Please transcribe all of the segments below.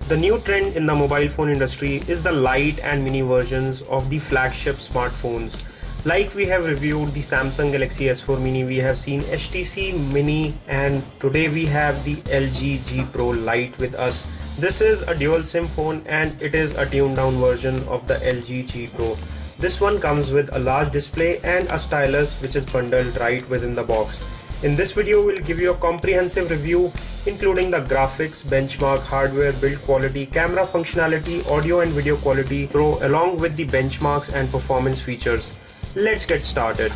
The new trend in the mobile phone industry is the Lite and mini versions of the flagship smartphones. Like we have reviewed the Samsung Galaxy S4 Mini, we have seen HTC Mini, and today we have the LG G Pro Lite with us. This is a dual SIM phone and it is a tuned down version of the LG G Pro. This one comes with a large display and a stylus which is bundled right within the box. In this video, we'll give you a comprehensive review including the graphics, benchmark, hardware, build quality, camera functionality, audio and video quality, along with the benchmarks and performance features. Let's get started.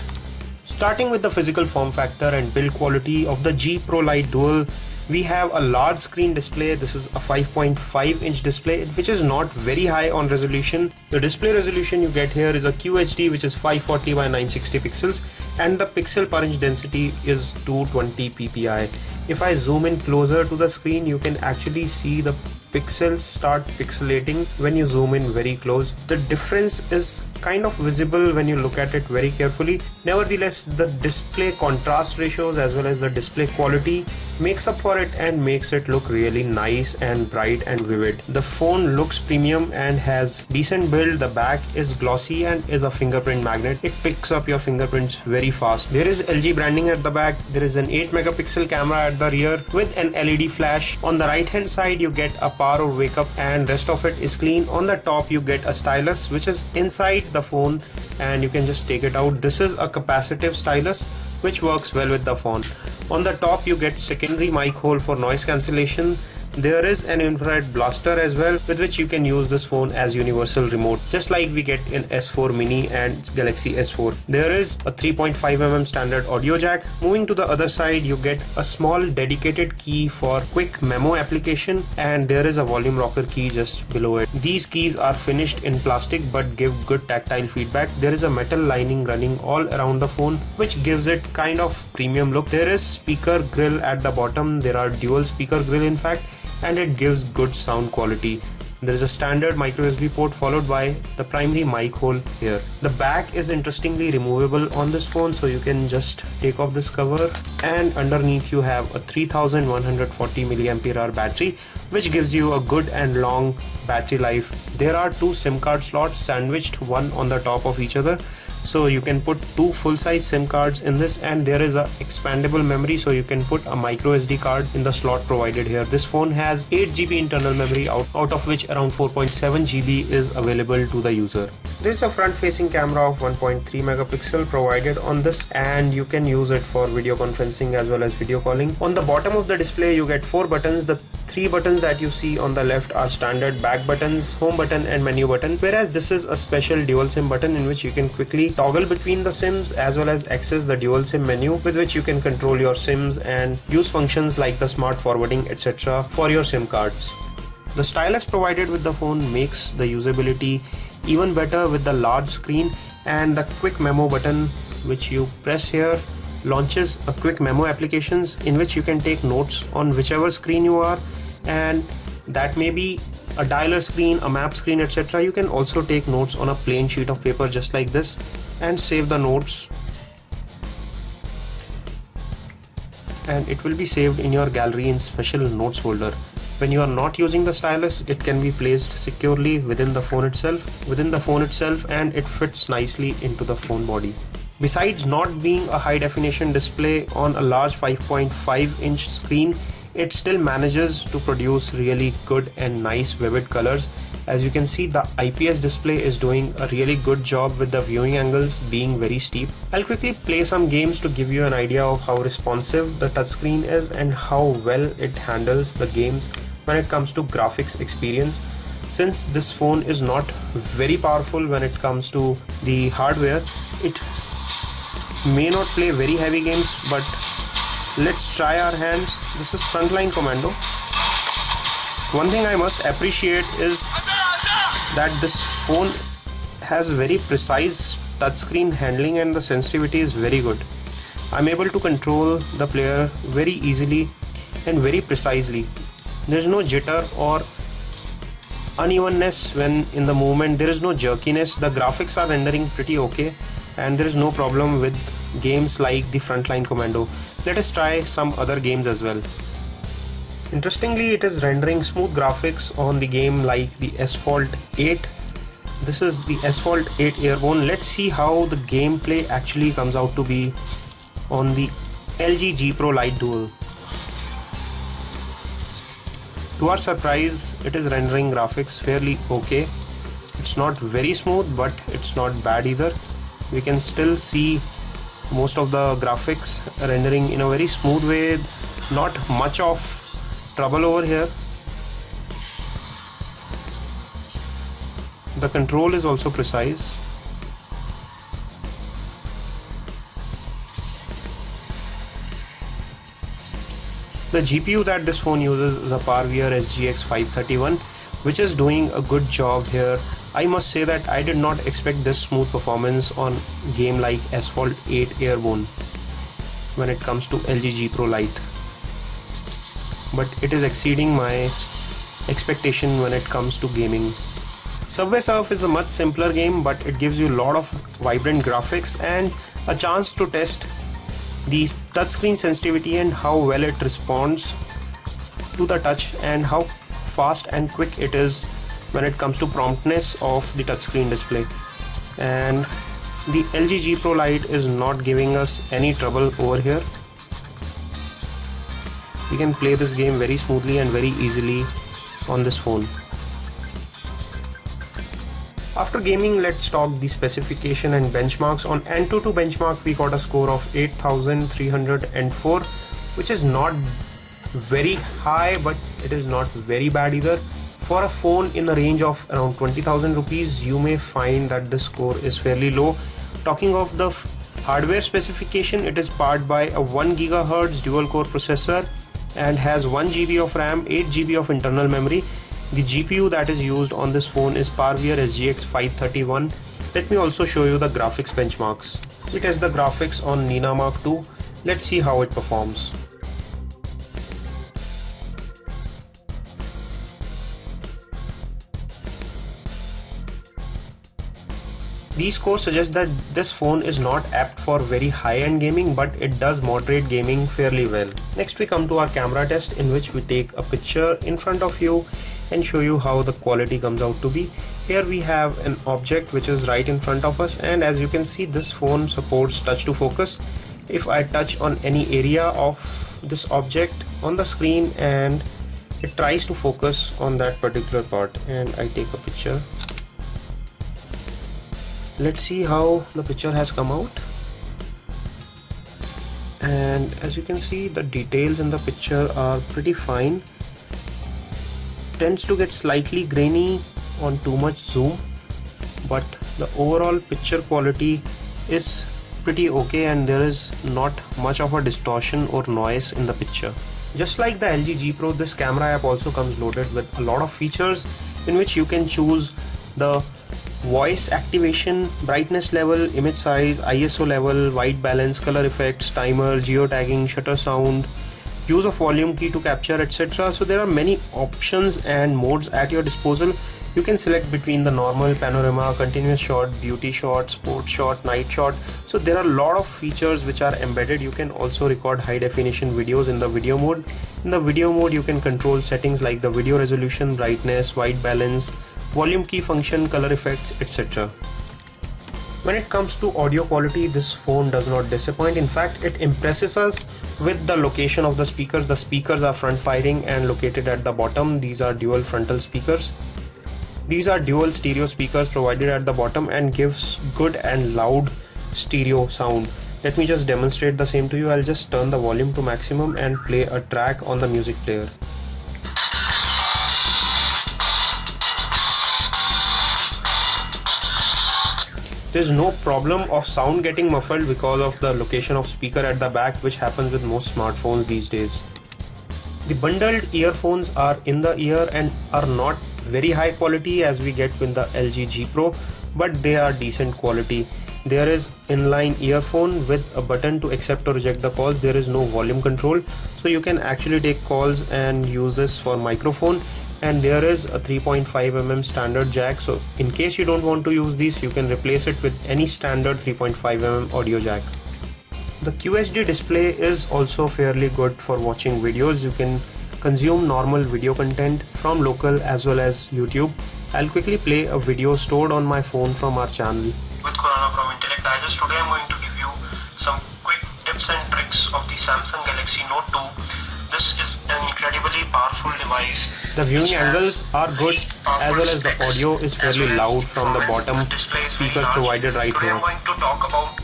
Starting with the physical form factor and build quality of the G Pro Lite Dual, we have a large screen display. This is a 5.5-inch display, which is not very high on resolution. The display resolution you get here is a QHD, which is 540 by 960 pixels, and the pixel per inch density is 220 ppi. If I zoom in closer to the screen, you can actually see the pixels start pixelating when you zoom in very close. The difference is kind of visible when you look at it very carefully. Nevertheless, the display contrast ratios as well as the display quality makes up for it and makes it look really nice and bright and vivid. The phone looks premium and has decent build. The back is glossy and is a fingerprint magnet. It picks up your fingerprints very fast. There is LG branding at the back. There is an 8 megapixel camera at the rear with an LED flash. On the right hand side you get a power or wake up, and rest of it is clean. On the top you get a stylus which is inside the phone and you can just take it out. This is a capacitive stylus which works well with the phone. On the top you get secondary mic hole for noise cancellation. There is an infrared blaster as well, with which you can use this phone as universal remote, just like we get in S4 Mini and Galaxy S4. There is a 3.5mm standard audio jack. Moving to the other side, you get a small dedicated key for quick memo application, and there is a volume rocker key just below it. These keys are finished in plastic but give good tactile feedback. There is a metal lining running all around the phone, which gives it kind of premium look. There is speaker grill at the bottom. There are dual speaker grill in fact, and it gives good sound quality. There is a standard micro USB port followed by the primary mic hole here. The back is interestingly removable on this phone, so you can just take off this cover, and underneath you have a 3140 mAh battery, which gives you a good and long battery life. There are two SIM card slots sandwiched one on the top of each other, so you can put two full-size SIM cards in this, and there is a expandable memory, so you can put a micro SD card in the slot provided here. This phone has 8 GB internal memory out of which around 4.7 GB is available to the user. There is a front-facing camera of 1.3 megapixel provided on this, and you can use it for video conferencing as well as video calling. On the bottom of the display you get 4 buttons. The 3 buttons that you see on the left are standard back buttons, home button and menu button, whereas this is a special dual SIM button in which you can quickly toggle between the SIMs as well as access the dual SIM menu, with which you can control your SIMs and use functions like the smart forwarding etc. for your SIM cards. The stylus provided with the phone makes the usability even better with the large screen, and the quick memo button which you press here launches a quick memo applications in which you can take notes on whichever screen you are, and that may be a dialer screen, a map screen etc. You can also take notes on a plain sheet of paper just like this and save the notes, and it will be saved in your gallery in special notes folder. When you are not using the stylus, it can be placed securely within the phone itself, and it fits nicely into the phone body. Besides not being a high definition display on a large 5.5-inch screen, it still manages to produce really good and nice vivid colors. As you can see, the IPS display is doing a really good job with the viewing angles being very steep. I'll quickly play some games to give you an idea of how responsive the touchscreen is and how well it handles the games when it comes to graphics experience. Since this phone is not very powerful when it comes to the hardware, it may not play very heavy games, but let's try our hands. This is Frontline Commando. One thing I must appreciate is that this phone has very precise touchscreen handling and the sensitivity is very good. I'm able to control the player very easily and very precisely. There's no jitter or unevenness when in the movement. There is no jerkiness. The graphics are rendering pretty okay, and there is no problem with games like the Frontline Commando. Let us try some other games as well. Interestingly, it is rendering smooth graphics on the game like the Asphalt 8. This is the Asphalt 8 Airborne. Let's see how the gameplay actually comes out to be on the LG G Pro Lite Dual. To our surprise, it is rendering graphics fairly okay. It's not very smooth, but it's not bad either. We can still see most of the graphics rendering in a very smooth way. Not much of trouble over here. The control is also precise. The GPU that this phone uses is a Parvier SGX 531, which is doing a good job here. I must say that I did not expect this smooth performance on a game like Asphalt 8 Airborne when it comes to LG G Pro Lite. But it is exceeding my expectation when it comes to gaming. Subway Surf is a much simpler game, but it gives you a lot of vibrant graphics and a chance to test the touchscreen sensitivity and how well it responds to the touch and how fast and quick it is when it comes to promptness of the touchscreen display. And the LG G Pro Lite is not giving us any trouble over here. We can play this game very smoothly and very easily on this phone. After gaming, let's talk the specification and benchmarks. On Antutu benchmark, we got a score of 8304, which is not very high, but it is not very bad either. For a phone in the range of around 20,000 rupees, you may find that this score is fairly low. Talking of the hardware specification, it is powered by a 1 GHz dual core processor and has 1 GB of RAM, 8 GB of internal memory. The GPU that is used on this phone is Parvier SGX 531. Let me also show you the graphics benchmarks. We test the graphics on Nina Mark II. Let's see how it performs. These scores suggest that this phone is not apt for very high-end gaming, but it does moderate gaming fairly well. Next we come to our camera test, in which we take a picture in front of you and show you how the quality comes out to be. Here we have an object which is right in front of us, and as you can see, this phone supports touch to focus. If I touch on any area of this object on the screen and it tries to focus on that particular part and I take a picture, let's see how the picture has come out. And as you can see, the details in the picture are pretty fine. Tends to get slightly grainy on too much zoom, but the overall picture quality is pretty okay and there is not much of a distortion or noise in the picture. Just like the LG G Pro, this camera app also comes loaded with a lot of features in which you can choose the voice activation, brightness level, image size, ISO level, white balance, color effects, timer, geotagging, shutter sound, use of volume key to capture, etc. So there are many options and modes at your disposal. You can select between the normal, panorama, continuous shot, beauty shot, sport shot, night shot. So there are a lot of features which are embedded. You can also record high definition videos in the video mode. In the video mode, you can control settings like the video resolution, brightness, white balance, volume key function, color effects, etc. When it comes to audio quality, this phone does not disappoint. In fact, it impresses us with the location of the speakers. The speakers are front firing and located at the bottom. These are dual frontal speakers. These are dual stereo speakers provided at the bottom and gives good and loud stereo sound. Let me just demonstrate the same to you. I'll just turn the volume to maximum and play a track on the music player. There is no problem of sound getting muffled because of the location of speaker at the back, which happens with most smartphones these days. The bundled earphones are in the ear and are not very high quality as we get with the LG G Pro, but they are decent quality. There is inline earphone with a button to accept or reject the calls. There is no volume control, so you can actually take calls and use this for microphone. And there is a 3.5 mm standard jack, so in case you don't want to use these, you can replace it with any standard 3.5 mm audio jack. The Qhd display is also fairly good for watching videos. You can consume normal video content from local as well as YouTube. I'll quickly play a video stored on my phone from our channel. With Khurana from Intellect Digest, today I'm going to give you some quick tips and tricks of the Samsung Galaxy Note 2. This is an incredibly powerful device. The viewing angles are good as well as the audio is fairly loud from the bottom speakers provided right here. I'm going to talk about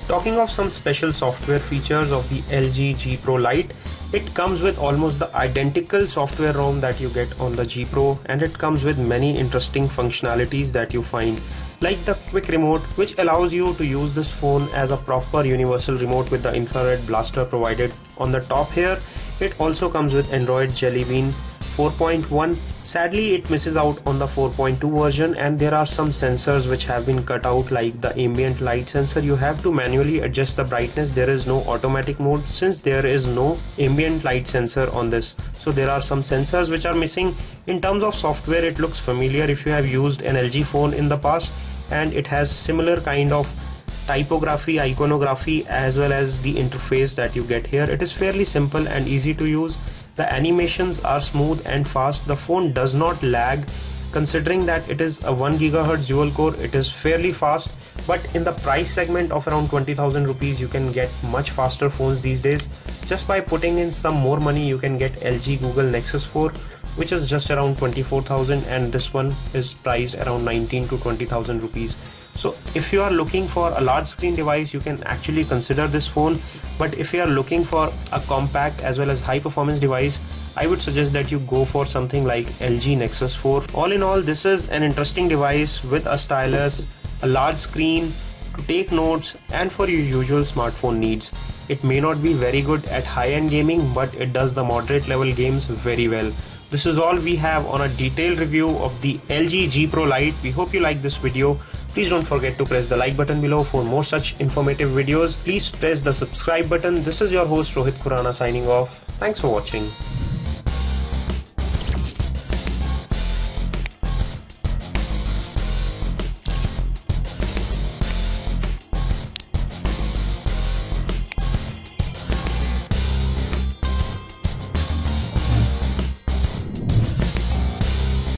Talking of some special software features of the LG G Pro Lite, it comes with almost the identical software ROM that you get on the G Pro, and it comes with many interesting functionalities that you find, like the quick remote, which allows you to use this phone as a proper universal remote with the infrared blaster provided on the top here. It also comes with Android Jelly Bean 4.1. Sadly, it misses out on the 4.2 version, and there are some sensors which have been cut out, like the ambient light sensor. You have to manually adjust the brightness. There is no automatic mode since there is no ambient light sensor on this. So there are some sensors which are missing. In terms of software, it looks familiar if you have used an LG phone in the past, and it has similar kind of typography, iconography, as well as the interface that you get here. It is fairly simple and easy to use. The animations are smooth and fast. The phone does not lag. Considering that it is a 1 GHz dual core, it is fairly fast. But in the price segment of around 20,000 rupees, you can get much faster phones these days. Just by putting in some more money, you can get LG Google Nexus 4, which is just around 24,000, and this one is priced around 19 to 20,000 rupees. So if you are looking for a large screen device, you can actually consider this phone. But if you are looking for a compact as well as high performance device, I would suggest that you go for something like LG Nexus 4. All in all, this is an interesting device with a stylus, a large screen to take notes, and for your usual smartphone needs. It may not be very good at high-end gaming, but it does the moderate level games very well. This is all we have on a detailed review of the LG G Pro Lite. We hope you like this video. Please don't forget to press the like button below for more such informative videos. Please press the subscribe button. This is your host Rohit Khurana signing off. Thanks for watching.